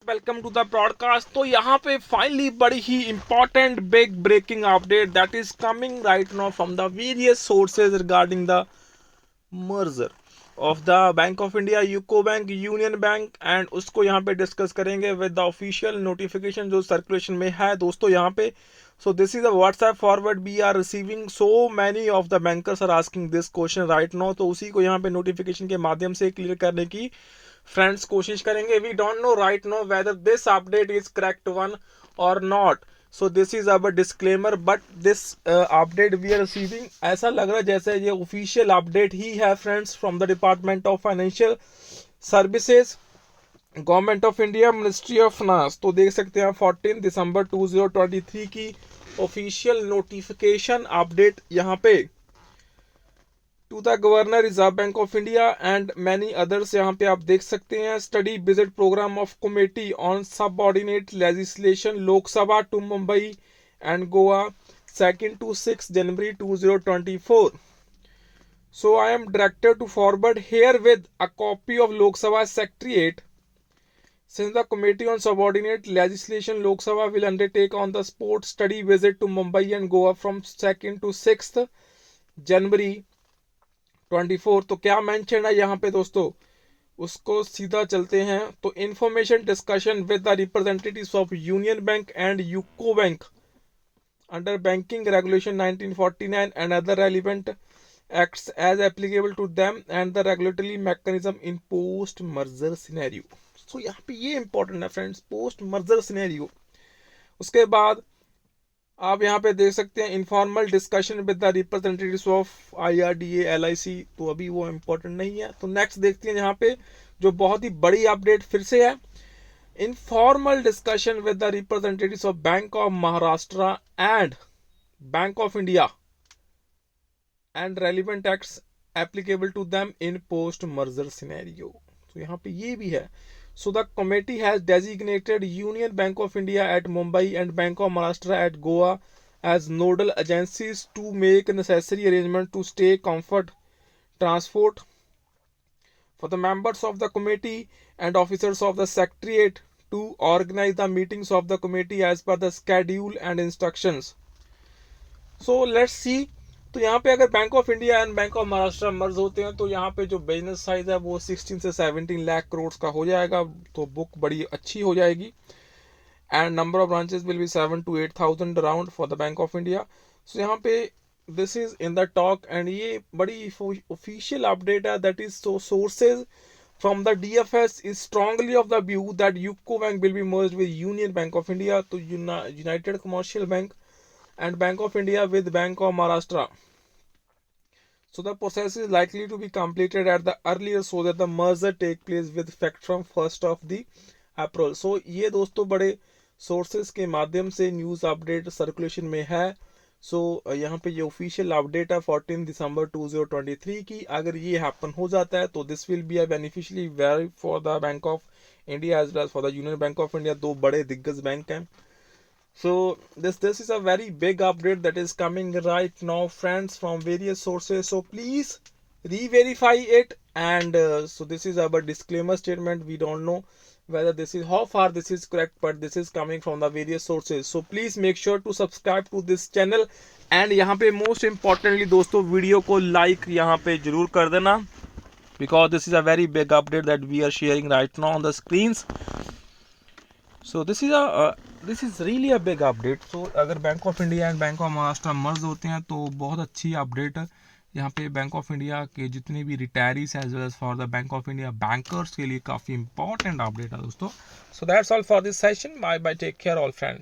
Welcome to the broadcast. तो यहाँ पे फाइनली बड़ी ही important big breaking update that is coming right now from the various sources regarding the merger of the bank of India, UCO bank, union bank, and उसको यहाँ पे discuss करेंगे with the official notification जो circulation में है दोस्तों यहाँ पे। So this is a WhatsApp forward we are receiving, so many of the bankers are asking this question right now. तो उसी को यहाँ पे नोटिफिकेशन के माध्यम से क्लियर करने की फ्रेंड्स कोशिश करेंगे। We don't know right no whether this update is correct one और not, so this is our disclaimer, but this update we are receiving ऐसा लग रहा है जैसे ये ऑफिशियल अपडेट ही है friends from the department of financial services, government of India, ministry of finance. तो देख सकते हैं 14 दिसंबर 2023 की ऑफिशियल नोटिफिकेशन अपडेट यहाँ पे to the governor Reserve Bank of India and many others. यहाँ पे आप देख सकते हैं study visit programme of committee on subordinate legislation Lok Sabha to Mumbai and Goa 2nd to 6th January 2024. So I am directed to forward here with a copy of Lok Sabha Secretariat. Since the Committee on Subordinate Legislation Lok Sabha will undertake on the sport study visit to Mumbai and Goa from 2nd to 6th January 24, तो क्या mention है यहाँ पे दोस्तों, उसको सीधा चलते हैं। तो information discussion with the representatives of union bank and UCO bank under banking regulation 1949 and other relevant acts as applicable to them and the regulatory mechanism in post merger scenario. So यहाँ पे ये important है friends, post merger scenario. उसके बाद आप यहाँ पे देख सकते हैं informal discussion with the representatives of IRDA LIC, तो अभी वो इम्पोर्टेंट नहीं है। तो नेक्स्ट देखते हैं यहाँ पे जो बहुत ही बड़ी अपडेट फिर से है, informal discussion with the representatives of Bank of Maharashtra and bank of India and relevant acts applicable to them in post merger scenario. तो यहाँ पे ये भी है। So the committee has designated Union Bank of India at Mumbai and Bank of Maharashtra at Goa as nodal agencies to make necessary arrangements to stay comfort transport for the members of the committee and officers of the secretariat to organize the meetings of the committee as per the schedule and instructions. So let's see. तो यहाँ पे अगर bank of India and bank of Maharashtra merge होते हैं तो यहाँ पे जो बिजनेस साइज है वो 16 से 17 लाख करोड़ का हो जाएगा, तो बुक बड़ी अच्छी हो जाएगी। And number of branches will be 7 to 8,000 around for the bank of India. So यहाँ पे this is in the talk and ये बड़ी ऑफिशियल अपडेट है that is so sources from the DFS is strongly of the view that UCO Bank will be merged with Union Bank of India to United Commercial Bank and Bank of India with Bank of Maharashtra. So the process is likely to be completed at the earlier so that the merger take place with effect from 1st of the April. So ये दोस्तों बड़े sources के माध्यम से news update circulation में है। सो यहाँ पे ये ऑफिशियल अपडेट है 14 दिसंबर 2023 की। अगर ये हैपन हो जाता है तो this will be a beneficially very for the bank of India as well for the Union Bank of India, दो बड़े दिग्गज बैंक हैं। So this is a very big update that is coming right now friends from various sources, so please re-verify it. And so this is our disclaimer statement, we don't know whether this is how far this is correct, but this is coming from the various sources, so please make sure to subscribe to this channel and यहाँ पे most importantly दोस्तों video को like यहाँ पे जरूर कर देना, because this is a very big update that we are sharing right now on the screens. So this is really a big update. So अगर bank of India and bank of Maharashtra merge होते हैं तो बहुत अच्छी update है यहाँ पे bank of India के जितने भी retirees as well as for the bank of India bankers के लिए काफ़ी इंपॉर्टेंट अपडेट है दोस्तों। So that's all for this session, bye bye, take care all friends.